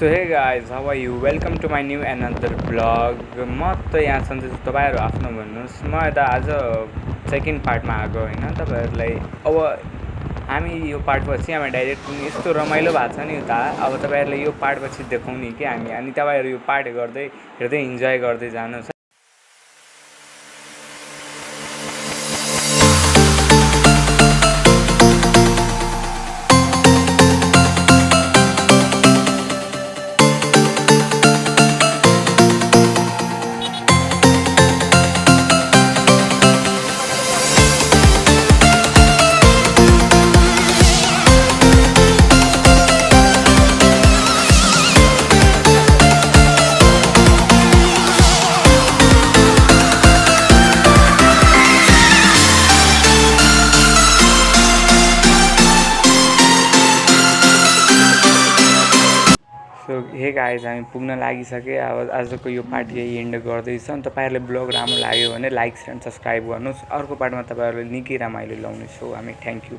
So hey guys how are you welcome to my new another blog. म त यहाँ सन्चै छु, तपाईँहरू आफ्नो भन्नुहोस्। म यता आज सेकेन्ड पार्टमा आएको होइन तपाईँहरूलाई। अब हामी यो पार्टपछि हामी डाइरेक्ट यस्तो रमाइलो भएको छ नि उता। अब तपाईँहरूलाई यो पार्टपछि देखाउने कि हामी, अनि तपाईँहरू यो पार्ट हेर्दै इन्जोय गर्दै जानुहोस्। सो हे गाइज हामी पुग्न लागिसके। अब आजको यो पार्ट यही एन्ड गर्दैछ। अनि तपाईँहरूले ब्लग राम्रो लाग्यो भने लाइक एन्ड सब्सक्राइब गर्नुहोस्। अर्को पार्टमा तपाईँहरूले निकै रमाइलो ल्याउनेछौँ हामी। Thank you.